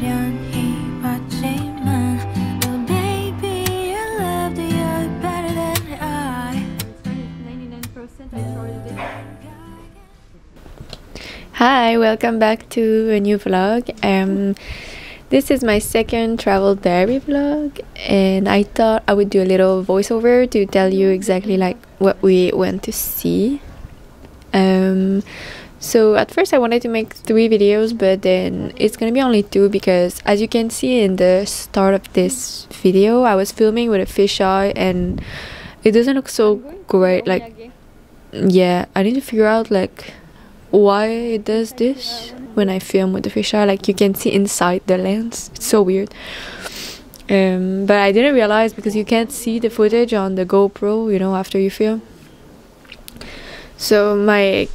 아련히 봤지만 Oh baby you loved you better than I 99% I charged it. Hi, welcome back to a new vlog. This is my second travel diary vlog, and I thought I would do a little voiceover to tell you exactly like what we went to see. So at first I wanted to make 3 videos, but then it's gonna be only 2 because as you can see in the start of this video, I was filming with a fisheye and it doesn't look so great. Like, yeah, I need to figure out like why it does this when I film with the fisheye. Like, you can see inside the lens. It's so weird. But I didn't realize because you can't see the footage on the GoPro, you know, after you film. So my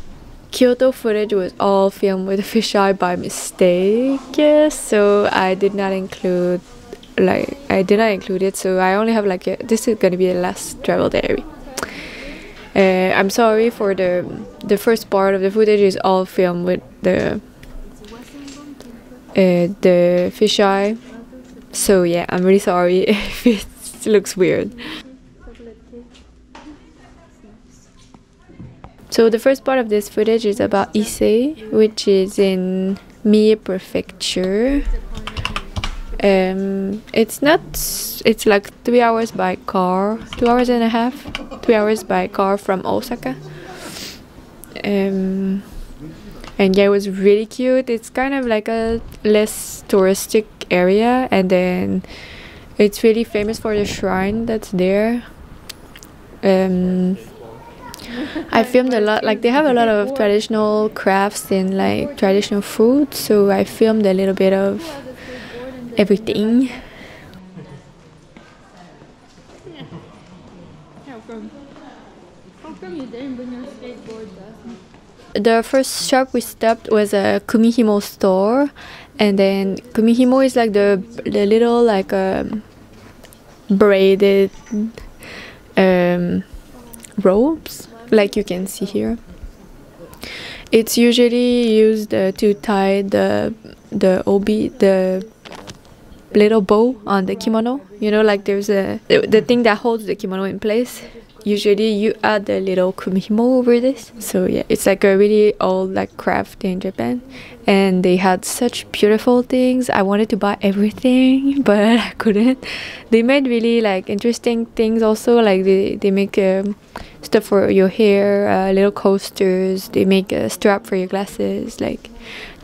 Kyoto footage was all filmed with a fisheye by mistake. So I did not include it. So I only have like this is gonna be the last travel diary. I'm sorry for the first part of the footage is all filmed with the fisheye. So yeah, I'm really sorry if it looks weird. So the first part of this footage is about Ise, which is in Mie prefecture. It's like 3 hours by car, 2 hours and a half, 3 hours by car from Osaka. And yeah, it was really cute. It's kind of like a less touristic area, and then it's really famous for the shrine that's there. I filmed a lot, like they have a lot of traditional crafts and like traditional food, so I filmed a little bit of everything. How come you didn't bring your skateboard? The first shop we stopped was a kumihimo store, and then kumihimo is like the little like braided robes, like you can see here. It's usually used to tie the obi, the little bow on the kimono. You know, like there's the thing that holds the kimono in place. Usually you add a little kumihimo over this. So yeah, it's like a really old like craft in Japan, and they had such beautiful things. I wanted to buy everything, but I couldn't. They made really like interesting things also, like they make stuff for your hair, little coasters. They make a strap for your glasses. Like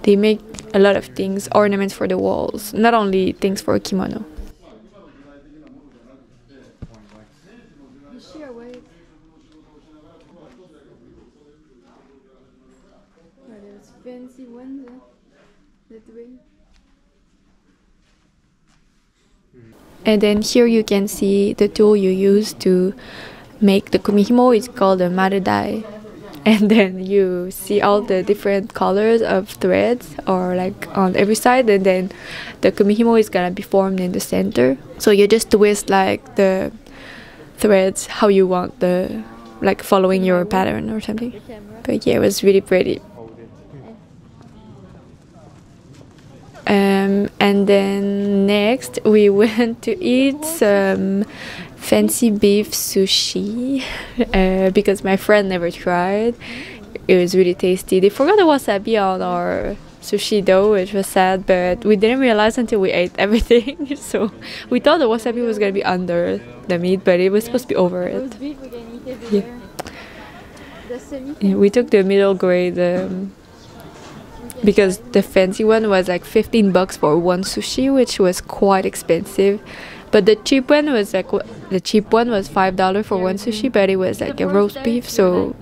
they make a lot of things, ornaments for the walls, not only things for a kimono. Fancy ones, the 3. And then here you can see the tool you use to make the kumihimo. It's called a marudai. And then you see all the different colors of threads or like on every side, and then the kumihimo is gonna be formed in the center. So you just twist like the threads how you want, the like following your pattern or something. But yeah, it was really pretty. And then next we went to eat some fancy beef sushi because my friend never tried. It was really tasty. They forgot the wasabi on our sushi dough, which was sad, but we didn't realize until we ate everything. So we thought the wasabi was gonna be under the meat, but it was supposed to be over it. Yeah. Yeah, we took the middle grade because the fancy one was like 15 bucks for one sushi, which was quite expensive. But the cheap one was like $5 for one sushi, but it was like a roast beef, so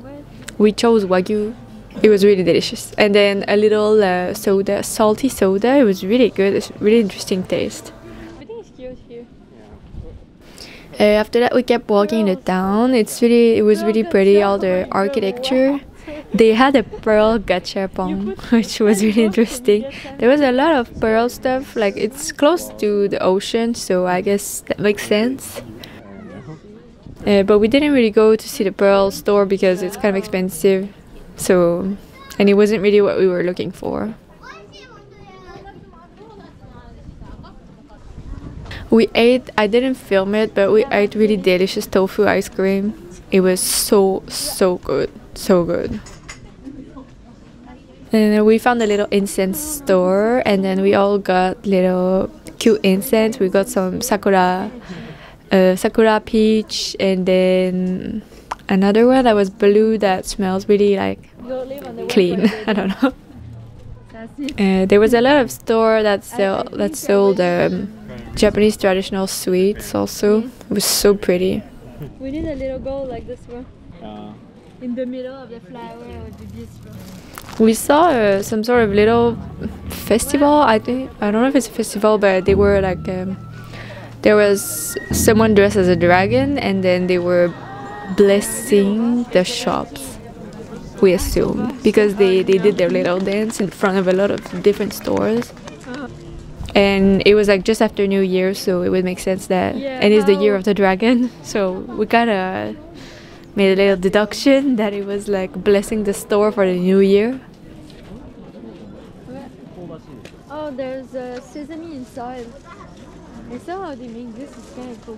we chose Wagyu. It was really delicious. And then a little soda, salty soda. It was really good. It's really interesting taste. Everything is cute here. After that, we kept walking the town. It was really pretty. All the architecture. They had a pearl gachapon, which was really interesting. There was a lot of pearl stuff. Like it's close to the ocean, so I guess that makes sense. But we didn't really go to see the pearl store because it's kind of expensive. So, and it wasn't really what we were looking for. We ate, I didn't film it, but we ate really delicious tofu ice cream. It was so good, so good. And then we found a little incense store, and then we all got little cute incense. We got some sakura peach, and then another one that was blue that smells really like clean. I don't know. There was a lot of store that sold Japanese traditional sweets also. It was so pretty. We need a little goal like this one. In the middle of the flower would be beautiful. We saw some sort of little festival. I don't know if it's a festival, but they were like there was someone dressed as a dragon, and then they were blessing the shops. We assumed because they did their little dance in front of a lot of different stores. And it was like just after New Year, so it would make sense that, and it's the year of the dragon, so we kind of made a little deduction that it was like blessing the store for the new year. Oh, there's sesame inside. I saw how they make this, it's kind of cool.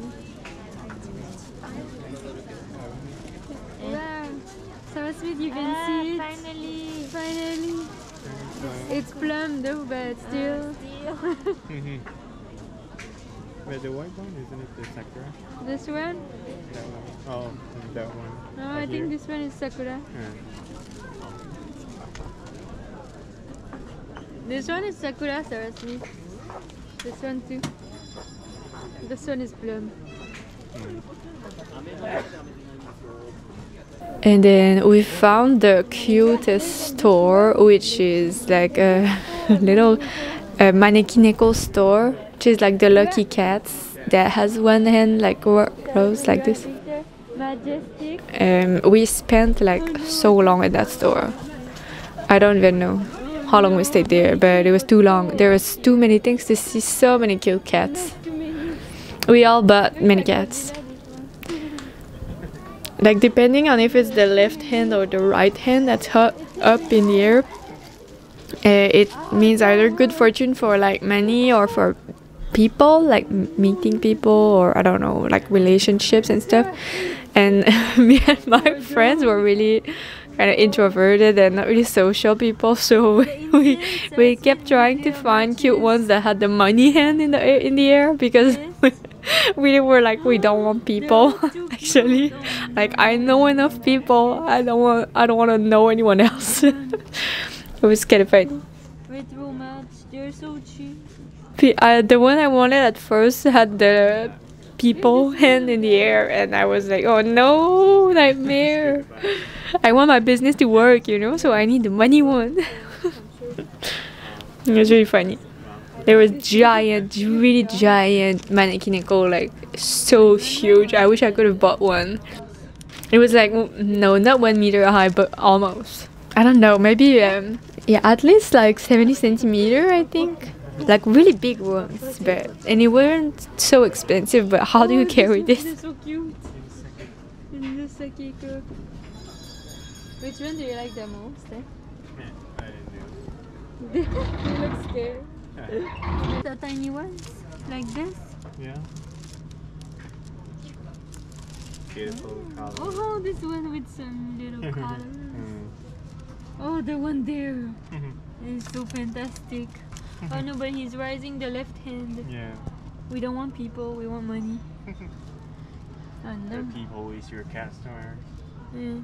Wow, so sweet, you can see it. Finally. It's plum though, but still. Wait, the white one, isn't it the sakura? This one? That one. Oh, that one. No, I think this one is sakura. Yeah. This one is sakura, Sarasmi. This one too. This one is plum. And then we found the cutest store, which is like a little manekineko store, which is like the lucky cats that has one hand like rose like this. We spent like so long at that store. I don't even know how long we stayed there, but it was too long. There was too many things to see, so many cute cats. We all bought many cats. Like depending on if it's the left hand or the right hand that's up in the air, it means either good fortune for like money or for people, like meeting people, or I don't know, like relationships and stuff. And me and my friends were really kind of introverted and not really social people, so we kept trying to find cute ones that had the money hand in the air, because we were like, we don't want people. Actually, like I know enough people. I don't want to know anyone else. It was kind of funny. Wait, too much. They're so cheap. The one I wanted at first had the people hand in the air, and I was like, oh no, nightmare. I want my business to work, you know, so I need the money one. It was really funny. There was giant, really giant manekineko, like so huge. I wish I could have bought one. It was like, no, not 1 meter high, but almost. I don't know, maybe, yeah, at least like 70 centimeter, I think. Like really big ones, but, and it weren't so expensive, but how do you carry this? This is so cute. In the sake cup. Which one do you like the most? I didn't They look scared. The tiny ones, like this. Yeah. Beautiful color. Oh, this one with some little color. Oh, the one there is so fantastic. Oh no, but he's raising the left hand. Yeah. We don't want people, we want money. Oh no. The people is your customer. Yeah.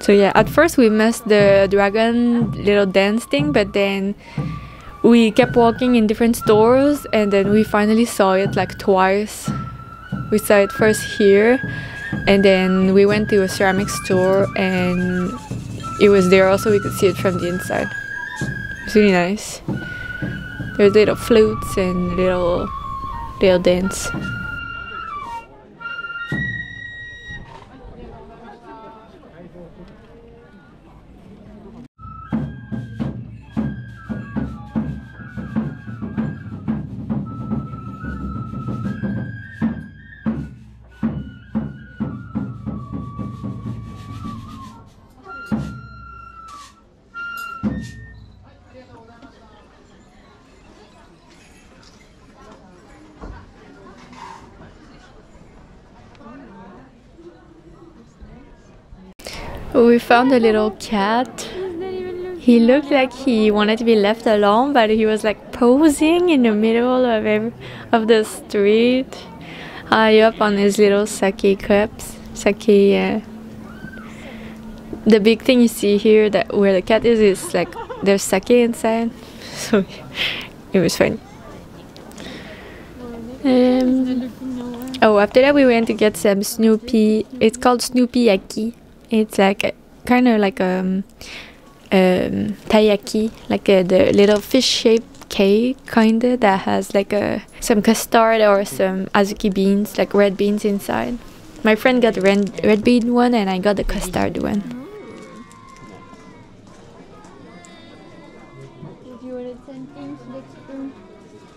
So yeah, at first we missed the dragon little dance thing, but then we kept walking in different stores, and then we finally saw it like twice. We saw it first here, and then we went to a ceramic store, and it was there also. We could see it from the inside. It's really nice. There's little flutes and little dance. We found a little cat. He looked like he wanted to be left alone, but he was like posing in the middle of the street, high up on his little sake cups. Sake. The big thing you see here, that where the cat is like there's sake inside. So it was funny. Oh, after that we went to get some Snoopy. It's called Snoopy-yaki. It's like kind of like taiyaki, like the little fish-shaped cake, kinda, that has like some custard or some azuki beans, like red beans inside. My friend got the red bean one, and I got the custard one.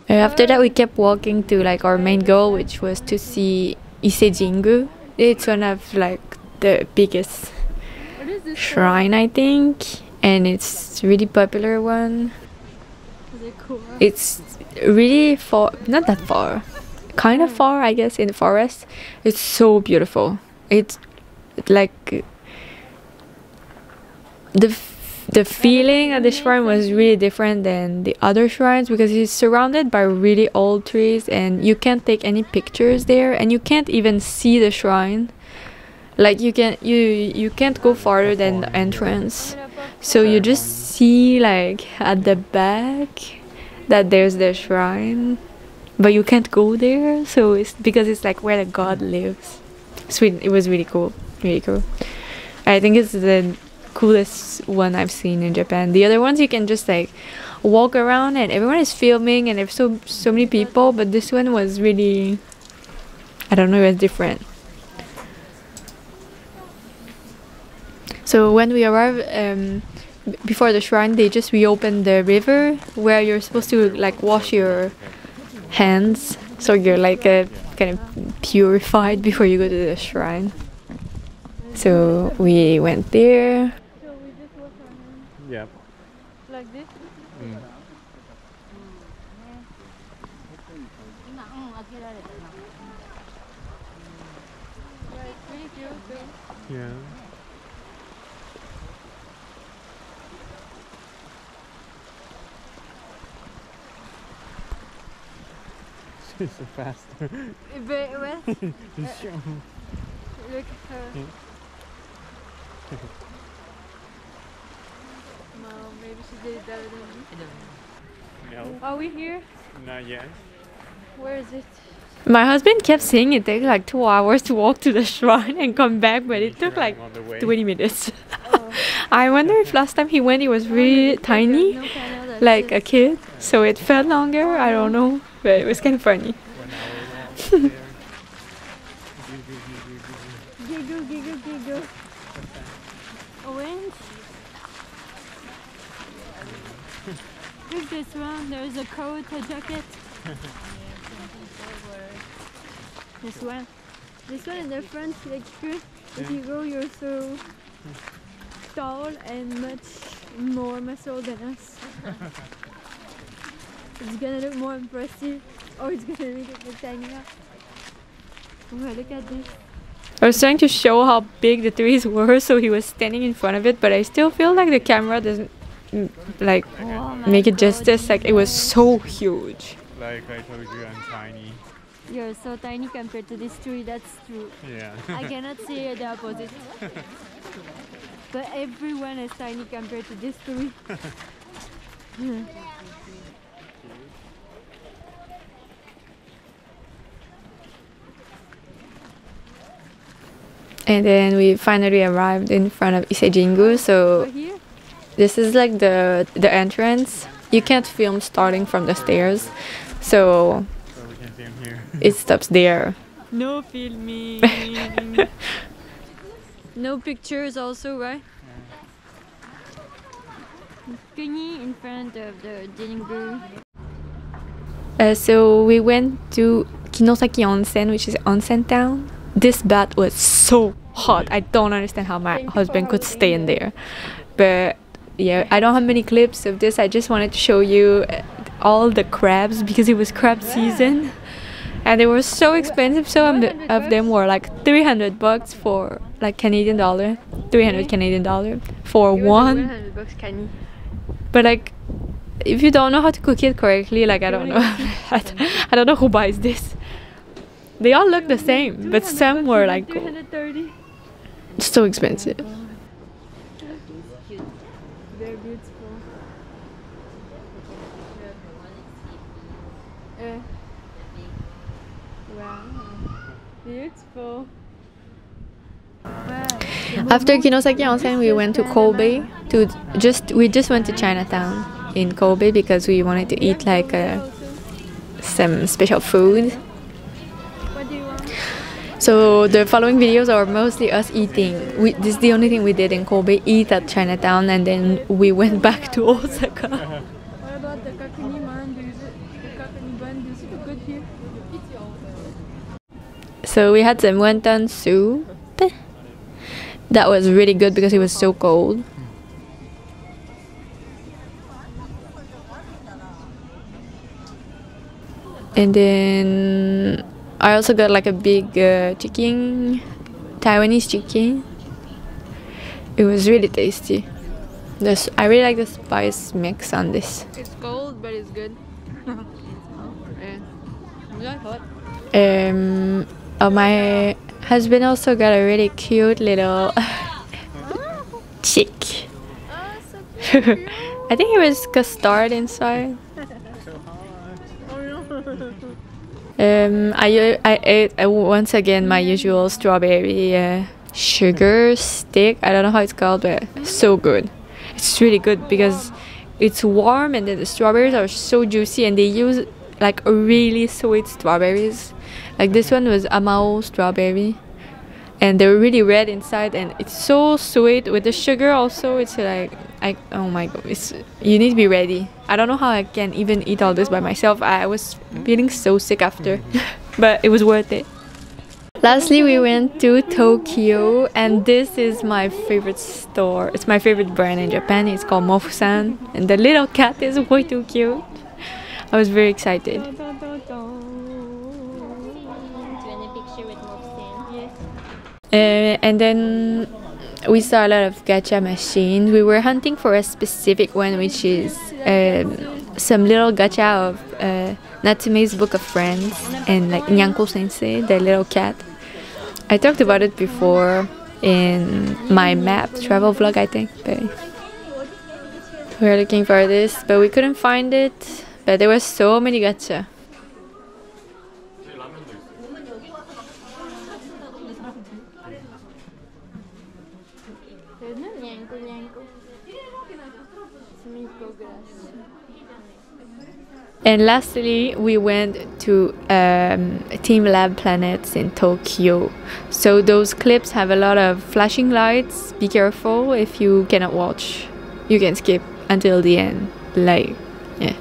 After that, we kept walking to like our main goal, which was to see Jingu. It's one of like the biggest shrine, I think, and it's really popular one. It's really far, not that far, kind of far, I guess, in the forest. It's so beautiful. It's like the feeling at the shrine was really different than the other shrines, because it's surrounded by really old trees and you can't take any pictures there, and you can't even see the shrine. Like you can't go farther than the entrance, so you just see like at the back that there's the shrine, but you can't go there. So it's because it's like where the god lives. Sweet. It was really cool, really cool. I think it's the coolest one I've seen in Japan. The other ones you can just like walk around and everyone is filming and there's so many people, but this one was really, I don't know, it was different. So when we arrived before the shrine, they just reopened the river where you're supposed to like wash your hands, so you're like kind of purified before you go to the shrine. So we went there. So we just wash our hands. Yep. Like this? Mm. Yeah, it's really cute. Yeah. She's so fast. Very well. Just show 'em. Look at her. No, maybe she did it better than me. No, Are we here? not yet. Where is it? My husband kept saying it takes like 2 hours to walk to the shrine and come back, but it took like On the way. 20 minutes. Oh. I wonder if last time he went he was really tiny, No panel, that's like it. a kid, so it felt longer. I don't know, but it was kind of funny. 1 hour walk there. Giggle, giggle, giggle. Orange. Look this one, there's a coat, a jacket. This one. This one in the front, like here, if you go, you're so tall and much more muscle than us. It's gonna look more impressive, or it's gonna really look tinier. Oh, look at this. I was trying to show how big the trees were, so he was standing in front of it, but I still feel like the camera doesn't like Oh my make it God, justice. Like it was so huge. Like I told you, I'm tiny. You're so tiny compared to this tree, that's true. Yeah. I cannot say the opposite. But everyone is tiny compared to this tree. And then we finally arrived in front of Jingu. So Over here? this is like the entrance. You can't film starting from the stairs, so So we can film here. it stops there. No filming. No pictures also, right? Skinny in front of the jingu. So we went to Kinosaki-onsen, which is onsen town. This bath was so hot. I don't understand how my husband could stay in there. But yeah, I don't have many clips of this. I just wanted to show you all the crabs because it was crab season. and they were so expensive. Some of them were like $300 for like Canadian dollar, 300 Canadian dollar for one. $100 Canny. But like, if you don't know how to cook it correctly, like I don't know, I don't know who buys this. They all look the same, but some were like 330. so expensive. They're beautiful. Wow. Beautiful. Wow. After Kinosaki-onsen, we went to Kobe. We just went to Chinatown in Kobe because we wanted to eat like some special food. What do you want? So the following videos are mostly us eating. This is the only thing we did in Kobe: eat at Chinatown, and then we went back to Osaka. What about the kakuni man? The kakuni bun, is it good here? So we had some wonton soup. That was really good because it was so cold. And then I also got like a big chicken, Taiwanese chicken. It was really tasty. I really like the spice mix on this. It's cold, but it's good. My husband also got a really cute little chick. Oh, so cute. I think it was custard inside. I ate once again my usual strawberry sugar stick. I don't know how it's called, but so good. It's really good because it's warm and then the strawberries are so juicy, and they use like really sweet strawberries. Like this one was Amao strawberry, and they're really red inside, and it's so sweet with the sugar also. It's like, oh my god, you need to be ready. I don't know how I can even eat all this by myself. I was feeling so sick after, but it was worth it. Lastly, we went to Tokyo, and this is my favorite store. It's my favorite brand in Japan. It's called Mofusand, and the little cat is way too cute. I was very excited. And then we saw a lot of gacha machines. We were hunting for a specific one, which is some little gacha of Natsume's Book of Friends and like Nyanko Sensei, the little cat. I talked about it before in my map travel vlog, I think. But we were looking for this, but we couldn't find it. But there were so many gacha. There's no nyanko. And lastly, we went to teamlab planets in Tokyo. So those clips have a lot of flashing lights. Be careful if you cannot watch. You can skip until the end. Like, yeah,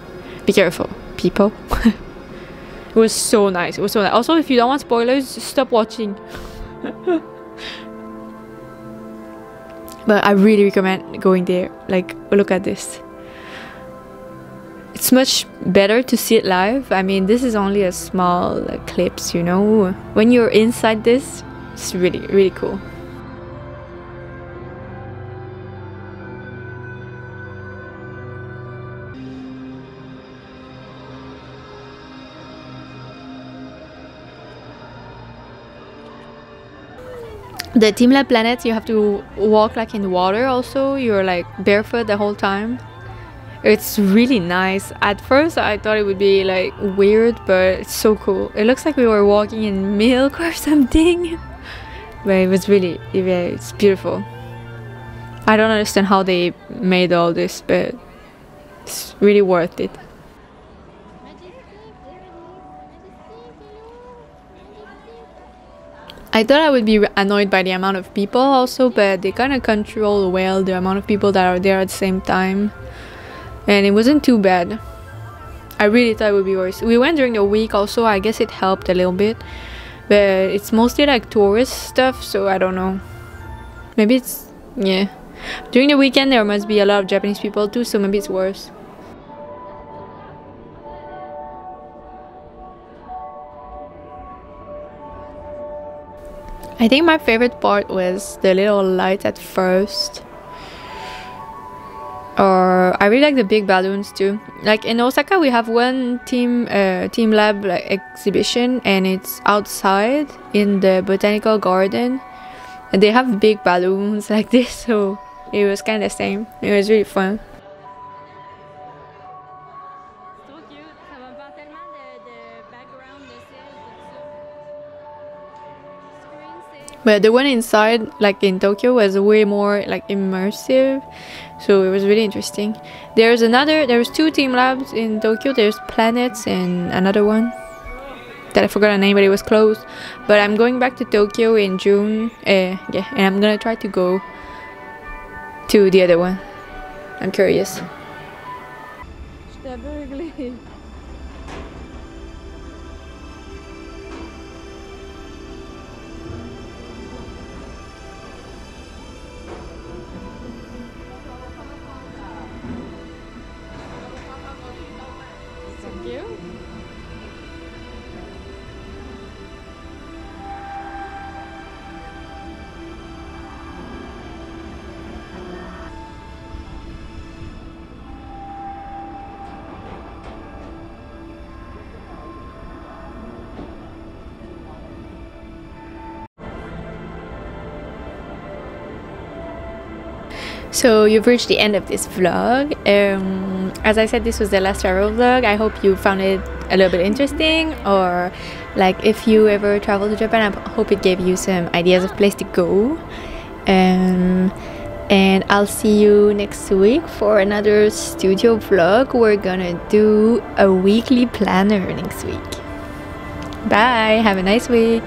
be careful, people. It was so nice. It was so nice. Also, if you don't want spoilers, stop watching. But I really recommend going there. Like, look at this. It's much better to see it live. I mean, this is only a small clips, you know. When you're inside this, it's really, really cool. The teamlab planets, you have to walk like in water also. You're like barefoot the whole time. It's really nice. At first I thought it would be like weird, but it's so cool. It looks like we were walking in milk or something. But it was really, it's beautiful. I don't understand how they made all this, but it's really worth it. I thought I would be annoyed by the amount of people also, but they kind of control well the amount of people that are there at the same time. And it wasn't too bad. I really thought it would be worse. We went during the week also, I guess it helped a little bit. But it's mostly like tourist stuff, so I don't know. Maybe it's, yeah. During the weekend there must be a lot of Japanese people too, so maybe it's worse. I think my favorite part was the little lights at first. Or I really like the big balloons too. Like in Osaka, we have one teamlab like, exhibition, and it's outside in the botanical garden, and they have big balloons like this, so it was kind of the same. It was really fun. Trop cute, ça va me faire tellement de background de ciel, tout ça. But the one inside, like in Tokyo, was way more like immersive, so it was really interesting. There's two team labs in Tokyo. There's planets and another one that I forgot the name, but it was closed. But I'm going back to Tokyo in June, yeah, and I'm gonna try to go to the other one. I'm curious. J'étais aveuglée. So you've reached the end of this vlog. As I said, this was the last travel vlog. I hope you found it a little bit interesting, or like if you ever travel to Japan, I hope it gave you some ideas of place to go. And I'll see you next week for another studio vlog. We're gonna do a weekly planner next week. Bye, have a nice week.